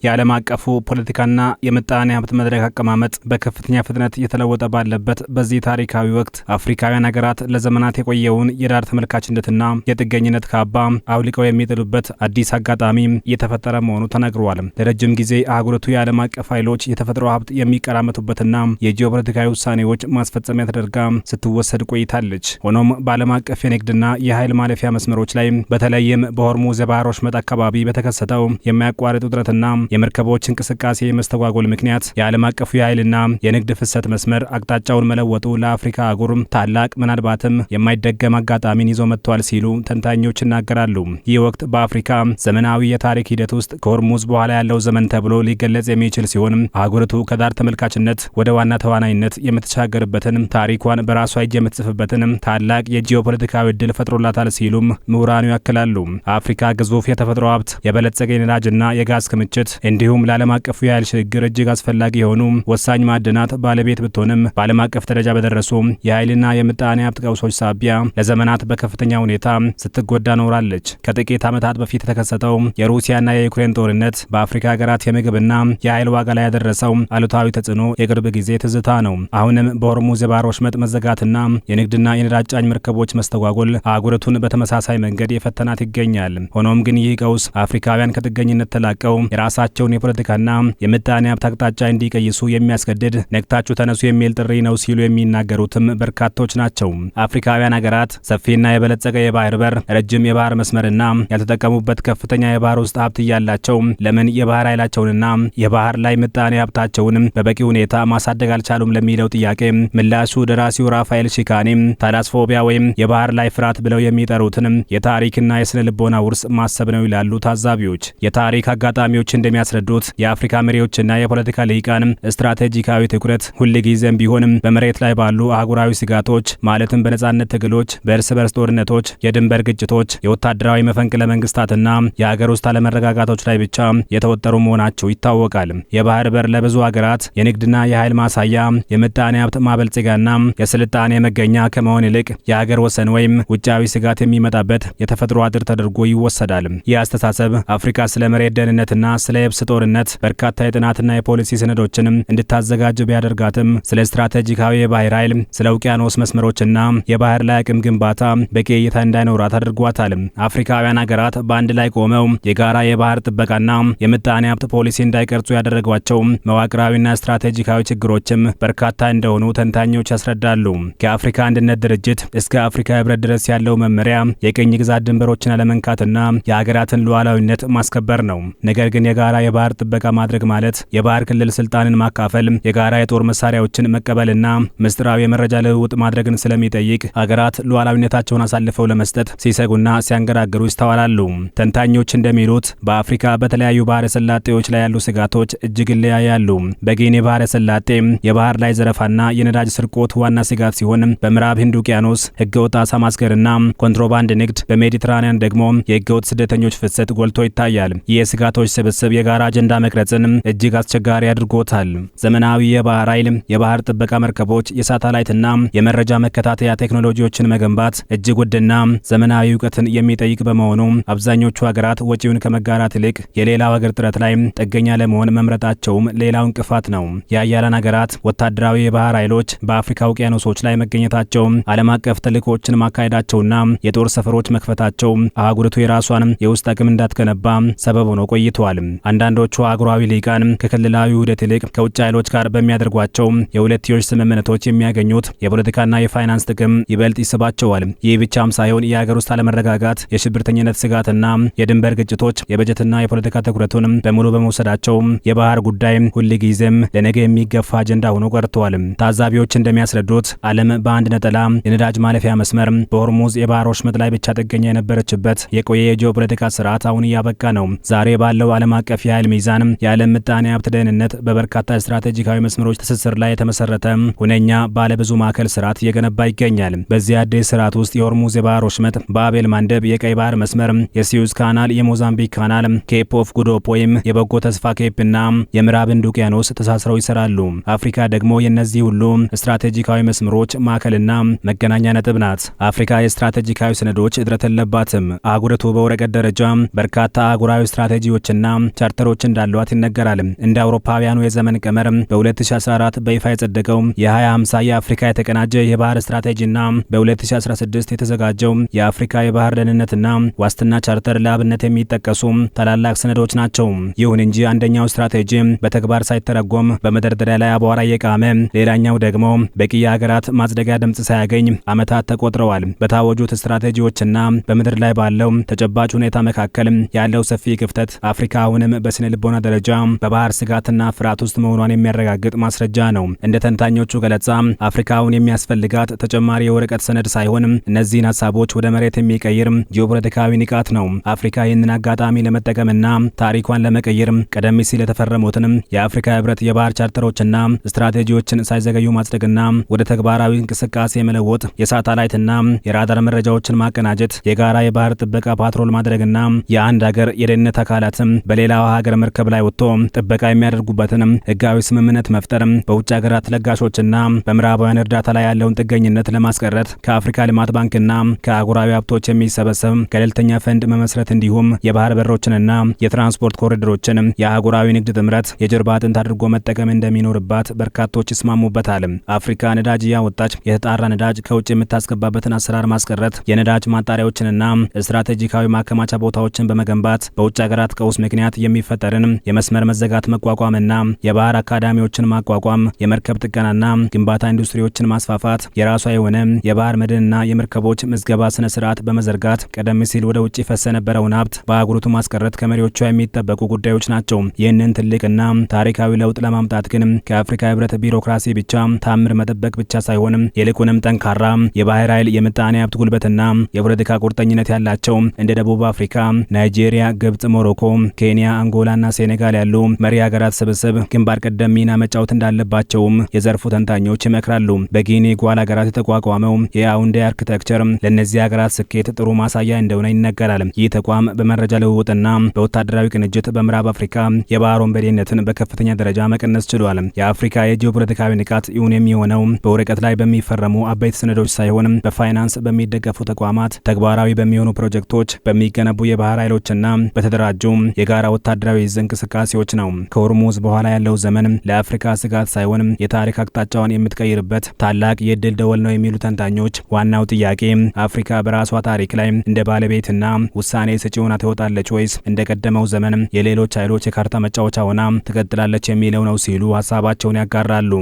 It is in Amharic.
የዓለም አቀፉ ፖለቲካና የምጣኔ ሀብት መድረክ አቀማመጥ በከፍተኛ ፍጥነት እየተለወጠ ባለበት በዚህ ታሪካዊ ወቅት አፍሪካውያን ሀገራት ለዘመናት የቆየውን የዳር ተመልካችነትና የጥገኝነት ካባ አውልቀው የሚጥሉበት አዲስ አጋጣሚ እየተፈጠረ መሆኑ ተነግሯል። ለረጅም ጊዜ አህጉሪቱ የዓለም አቀፍ ኃይሎች የተፈጥሮ ሀብት የሚቀራመቱበትና የጂኦፖለቲካዊ ውሳኔዎች ማስፈጸሚያ ተደርጋ ስትወሰድ ቆይታለች። ሆኖም በዓለም አቀፍ የንግድና የኃይል ማለፊያ መስመሮች ላይ በተለይም በሆርሙዝ የባህር ወሽመጥ አካባቢ በተከሰተው የማያቋርጥ ውጥረትና የመርከቦች እንቅስቃሴ መስተጓጎል ምክንያት የዓለም አቀፉ የኃይልና የንግድ ፍሰት መስመር አቅጣጫውን መለወጡ ለአፍሪካ አህጉር ታላቅ ምናልባትም የማይደገም አጋጣሚን ይዞ መጥቷል ሲሉ ተንታኞች ይናገራሉ። ይህ ወቅት በአፍሪካ ዘመናዊ የታሪክ ሂደት ውስጥ ከሆርሙዝ በኋላ ያለው ዘመን ተብሎ ሊገለጽ የሚችል ሲሆን አህጉሪቱ ከዳር ተመልካችነት ወደ ዋና ተዋናይነት የምትሻገርበትን ታሪኳን በራሷ እጅ የምትጽፍበትን ታላቅ የጂኦፖለቲካዊ ዕድል ፈጥሮላታል ሲሉም ምሁራኑ ያክላሉ። አፍሪካ ግዙፍ የተፈጥሮ ሀብት፣ የበለጸገ የነዳጅና የጋዝ ክምችት እንዲሁም ለዓለም አቀፉ የኃይል ሽግግር እጅግ አስፈላጊ የሆኑ ወሳኝ ማዕድናት ባለቤት ብትሆንም በዓለም አቀፍ ደረጃ በደረሱ የኃይልና የምጣኔ ሀብት ቀውሶች ሳቢያ ለዘመናት በከፍተኛ ሁኔታ ስትጎዳ ኖራለች። ከጥቂት ዓመታት በፊት የተከሰተው የሩሲያና የዩክሬን ጦርነት በአፍሪካ ሀገራት የምግብና የኃይል ዋጋ ላይ ያደረሰው አሉታዊ ተጽዕኖ የቅርብ ጊዜ ትዝታ ነው። አሁንም በሆርሙዝ የባህር ወሽመጥ መዘጋትና የንግድና የነዳጅ ጫኝ መርከቦች መስተጓጎል አህጉሪቱን በተመሳሳይ መንገድ የፈተናት ይገኛል። ሆኖም ግን ይህ ቀውስ አፍሪካውያን ከጥገኝነት ተላቀው የራሳቸውን የፖለቲካና የምጣኔ ሀብት አቅጣጫ እንዲቀይሱ የሚያስገድድ ነቅታችሁ ተነሱ የሚል ጥሪ ነው ሲሉ የሚናገሩትም በርካቶች ናቸው። አፍሪካውያን ሀገራት ሰፊና የበለጸገ የባህር በር፣ ረጅም የባህር መስመርና ያልተጠቀሙበት ከፍተኛ የባህር ውስጥ ሀብት እያላቸው ለምን የባህር ኃይላቸውንና የባህር ላይ ምጣኔ ሀብታቸውን በበቂ ሁኔታ ማሳደግ አልቻሉም ለሚለው ጥያቄ ምላሹ ደራሲው ራፋኤል ሺካኒ ታላስፎቢያ ወይም የባህር ላይ ፍርሃት ብለው የሚጠሩትን የታሪክና የስነ ልቦና ውርስ ማሰብ ነው ይላሉ ታዛቢዎች። የታሪክ አጋጣሚዎች እንደሚያስረዱት የአፍሪካ መሪዎችና የፖለቲካ ልሂቃን ስትራቴጂካዊ ትኩረት ሁልጊዜም ቢሆንም በመሬት ላይ ባሉ አህጉራዊ ስጋቶች ማለትም በነጻነት ትግሎች፣ በእርስ በርስ ጦርነቶች፣ የድንበር ግጭቶች፣ የወታደራዊ መፈንቅለ መንግስታትና የሀገር ውስጥ አለመረጋጋቶች ላይ ብቻ የተወጠሩ መሆናቸው ይታወቃል። የባህር በር ለብዙ ሀገራት የንግድና የኃይል ማሳያ፣ የምጣኔ ሀብት ማበልጸጊያና የስልጣኔ መገኛ ከመሆን ይልቅ የሀገር ወሰን ወይም ውጫዊ ስጋት የሚመጣበት የተፈጥሮ አጥር ተደርጎ ይወሰዳል። ይህ አስተሳሰብ አፍሪካ ስለ መሬት ደህንነትና ስለ የብስ ጦርነት በርካታ የጥናትና የፖሊሲ ሰነዶችን እንድታዘጋጅ ቢያደርጋትም ስለ ስትራቴጂካዊ የባህር ኃይል፣ ስለ ውቅያኖስ መስመሮችና የባህር ላይ አቅም ግንባታ በቂ እይታ እንዳይኖራት አድርጓታል። አፍሪካውያን ሀገራት በአንድ ላይ ቆመው የጋራ የባህር ጥበቃና የምጣኔ ሀብት ፖሊሲ እንዳይቀርጹ ያደረጓቸው መዋቅራዊና ስትራቴጂካዊ ችግሮችም በርካታ እንደሆኑ ተንታኞች ያስረዳሉ። ከአፍሪካ አንድነት ድርጅት እስከ አፍሪካ ህብረት ድረስ ያለው መመሪያ የቅኝ ግዛት ድንበሮችን አለመንካትና የሀገራትን ሉዓላዊነት ማስከበር ነው። ነገር ግን የጋራ የባህር ጥበቃ ማድረግ ማለት የባህር ክልል ስልጣንን ማካፈል፣ የጋራ የጦር መሳሪያዎችን መቀበልና ምስጢራዊ የመረጃ ልውውጥ ማድረግን ስለሚጠይቅ ሀገራት ሉዓላዊነታቸውን አሳልፈው ለመስጠት ሲሰጉና ሲያንገራግሩ ይስተዋላሉ። ተንታኞች እንደሚሉት በአፍሪካ በተለያዩ ባህረ ሰላጤዎች ላይ ያሉ ስጋቶች እጅግ ይለያያሉ። በጊኒ ባህረ ሰላጤ የባህር ላይ ዘረፋና የነዳጅ ስርቆት ዋና ስጋት ሲሆን በምዕራብ ህንድ ውቅያኖስ ህገወጥ አሳ ማስገርና ኮንትሮባንድ ንግድ፣ በሜዲትራኒያን ደግሞ የህገወጥ ስደተኞች ፍሰት ጎልቶ ይታያል። ይህ የስጋቶች ስብስብ የጋራ አጀንዳ መቅረጽን እጅግ አስቸጋሪ አድርጎታል። ዘመናዊ የባህር ኃይል፣ የባህር ጥበቃ መርከቦች፣ የሳተላይትና የመረጃ መከታተያ ቴክኖሎጂዎችን መገንባት እጅግ ውድና ዘመናዊ እውቀትን የሚጠይቅ በመሆኑ አብዛኞቹ ሀገራት ወጪውን ከመጋራት ይልቅ የሌላው ሀገር ጥረት ላይ ጥገኛ ለመሆን መምረጣቸውም ሌላው እንቅፋት ነው። የአያላን ሀገራት ወታደራዊ የባህር ኃይሎች በአፍሪካ ውቅያኖሶች ላይ መገኘታቸው፣ ዓለም አቀፍ ተልዕኮችን ማካሄዳቸውና የጦር ሰፈሮች መክፈታቸው አህጉሪቱ የራሷን የውስጥ አቅም እንዳትገነባ ሰበብ ሆኖ ቆይተዋል። አንዳንዶቹ አህጉራዊ ልሂቃን ከክልላዊ ውህደት ይልቅ ከውጭ ኃይሎች ጋር በሚያደርጓቸው የሁለትዮሽ ስምምነቶች የሚያገኙት የፖለቲካና የፋይናንስ ጥቅም ይበልጥ ይስባቸዋል። ይህ ብቻም ሳይሆን የሀገር ውስጥ አለመረጋጋት፣ የሽብርተኝነት ስጋትና የድንበር ግጭቶች የበጀትና የፖለቲካ ትኩረቱን በሙሉ በመውሰዳቸው የባህር ጉዳይ ሁልጊዜም ለነገ የሚገፋ አጀንዳ ሆኖ ቀርተዋል። ታዛቢዎች እንደሚያስረዱት ዓለም በአንድ ነጠላ የነዳጅ ማለፊያ መስመር በሆርሙዝ የባህር ወሽመጥ ላይ ብቻ ጥገኛ የነበረችበት የቆየ የጂኦፖለቲካ ስርዓት አሁን እያበቃ ነው። ዛሬ ባለው ዓለም አቀፍ የኃይል ሚዛን የዓለም ምጣኔ ሀብት ደህንነት በበርካታ ስትራቴጂካዊ መስመሮች ትስስር ላይ የተመሰረተ ሁነኛ ባለብዙ ማዕከል ስርዓት እየገነባ ይገኛል። በዚህ አዲስ ስርዓት ውስጥ የሆርሙዝ የባህር ወሽመጥ፣ በአቤል ማንደብ የቀይ ባህር መስመር፣ የሲዩዝ ካናል፣ የሞዛምቢክ ካናል፣ ኬፕ ኦፍ ጉድ ሆፕ ወይም የበጎ ተስፋ ኬፕና የምዕራብ ህንድ ውቅያኖስ ተሳስረው ይሰራሉ። አፍሪካ ደግሞ የእነዚህ ሁሉ ስትራቴጂካዊ መስመሮች ማዕከልና መገናኛ ነጥብ ናት። አፍሪካ የስትራቴጂካዊ ሰነዶች እጥረት የለባትም። አህጉሪቱ በወረቀት ደረጃ በርካታ አህጉራዊ ስትራቴጂዎችና ቻርተሮች እንዳሏት ይነገራል። እንደ አውሮፓውያኑ የዘመን ቀመር በ2014 በይፋ የጸደቀው የ2050 የአፍሪካ የተቀናጀ የባህር ስትራቴጂና በ2016 የተዘጋጀው የአፍሪካ የባህር ደህንነትና ዋስትና ቻርተር ለአብነት የሚጠቀሱ ታላላቅ ሰነዶች ናቸው። ይሁን እንጂ አንደኛው ስትራቴጂ በተግባር ሳይተረጎም በመደርደሪያ ላይ አቧራ እየቃመ፣ ሌላኛው ደግሞ በቂ የሀገራት ማጽደቂያ ድምጽ ሳያገኝ ዓመታት ተቆጥረዋል። በታወጁት ስትራቴጂዎችና በምድር ላይ ባለው ተጨባጭ ሁኔታ መካከል ያለው ሰፊ ክፍተት አፍሪካ አሁንም በስነ ልቦና ደረጃ በባህር ስጋትና ፍርሃት ውስጥ መሆኗን የሚያረጋግጥ ማስረጃ ነው። እንደ ተንታኞቹ ገለጻ አፍሪካ አሁን የሚያስፈልጋት ተጨማሪ የወረቀት ሰነድ ሳይሆን እነዚህን ሀሳቦች ወደ መሬት የሚቀይር ጂኦፖለቲካዊ ንቃት ነው። አፍሪካ ይህንን አጋጣሚ ለመጠቀምና ታሪኳን ለመቀየር ቀደም ሲል የተፈረሙትን የአፍሪካ ህብረት የባህር ቻርተሮችና ስትራቴጂዎችን ሳይዘገዩ ማጽደቅና ወደ ተግባራዊ እንቅስቃሴ መለወጥ፣ የሳተላይትና የራዳር መረጃዎችን ማቀናጀት፣ የጋራ የባህር ጥበቃ ፓትሮል ማድረግና የአንድ ሀገር የደህንነት አካላት በሌላው ሀገር መርከብ ላይ ወጥቶ ጥበቃ የሚያደርጉበትን ህጋዊ ስምምነት መፍጠር፣ በውጭ ሀገራት ለጋሾችና በምዕራባውያን እርዳታ ላይ ያለውን ጥገኝነት ለማስቀረት ከአፍሪካ ልማት ባንክና ከአህጉራዊ ሀብቶች የሚሰበሰብ ገለልተኛ ፈንድ መመስረት እንዲሁም የባህር በሮችንና የትራንስፖርት ኮሪዶሮችን የአህጉራዊ ንግድ ጥምረት የጀርባ አጥንት አድርጎ መጠቀም እንደሚኖርባት በርካቶች ይስማሙበታል። አፍሪካ ነዳጅ እያወጣች የተጣራ ነዳጅ ከውጭ የምታስገባበትን አሰራር ማስቀረት፣ የነዳጅ ማጣሪያዎችንና ስትራቴጂካዊ ማከማቻ ቦታዎችን በመገንባት በውጭ ሀገራት ቀውስ ምክንያት የሚፈጠርን የመስመር መዘጋት መቋቋምና የባህር አካዳሚዎችን ማቋቋም፣ የመርከብ ጥገናና ግንባታ ኢንዱስትሪዎችን ማስፋፋት፣ የራሷ የሆነ የባህር መድንና የመርከቦች ምዝገባ ስነ ስርዓት በመዘርጋት ቀደም ሲል ወደ ውጭ ፈሰ የነበረውን ሀብት በአህጉሪቱ ማስቀረት ከመሪዎቿ የሚጠበቁ ጉዳዮች ናቸው። ይህንን ትልቅና ታሪካዊ ለውጥ ለማምጣት ግን ከአፍሪካ ህብረት ቢሮክራሲ ብቻ ታምር መጠበቅ ብቻ ሳይሆን ይልቁንም ጠንካራ የባህር ኃይል፣ የምጣኔ ሀብት ጉልበትና የፖለቲካ ቁርጠኝነት ያላቸው እንደ ደቡብ አፍሪካ፣ ናይጄሪያ፣ ግብጽ፣ ሞሮኮ፣ ኬንያ፣ አንጎላና ሴኔጋል ያሉ መሪ ሀገራት ስብስብ ግንባር ቀደም ሚና መጫወት እንዳለባቸውም የዘርፉ ተንታኞች ይመክራሉ። በጊኒ ጓል ሀገራት የተቋቋመው የያውንዴ አርኪቴክቸር ለእነዚህ ሀገራት ስኬት ጥሩ ማሳያ እንደሆነ ይነገራል። ይህ ተቋም በመረጃ ልውውጥና በወታደራዊ ቅንጅት በምዕራብ አፍሪካ የባህር ወንበዴነትን በከፍተኛ ደረጃ መቀነስ ችሏል። የአፍሪካ የጂኦፖለቲካዊ ንቃት እውን የሚሆነው በወረቀት ላይ በሚፈረሙ አበይት ሰነዶች ሳይሆን በፋይናንስ በሚደገፉ ተቋማት፣ ተግባራዊ በሚሆኑ ፕሮጀክቶች፣ በሚገነቡ የባህር ኃይሎችና በተደራጁ የጋራ ወታደራዊ እዝ እንቅስቃሴዎች ነው። ከሆርሙዝ በኋላ ያለው ዘመን ለአፍሪካ ስጋት ሳይሆን የታሪክ አቅጣጫዋን የምትቀይርበት ታላቅ የድል ደወል ነው የሚሉ ተንታኞች ዋናው ጥያቄ አፍሪካ በራሷ ታሪክ ላይ እንደ ባለቤትና ውሳኔ ሰጪ ሆና ትወጣለች ወይስ እንደ ቀደመው ዘመን የሌሎች ኃይሎች የካርታ መጫወቻ ሆና ትቀጥላለች የሚለው ነው ሲሉ ሀሳባቸውን ያጋራሉ።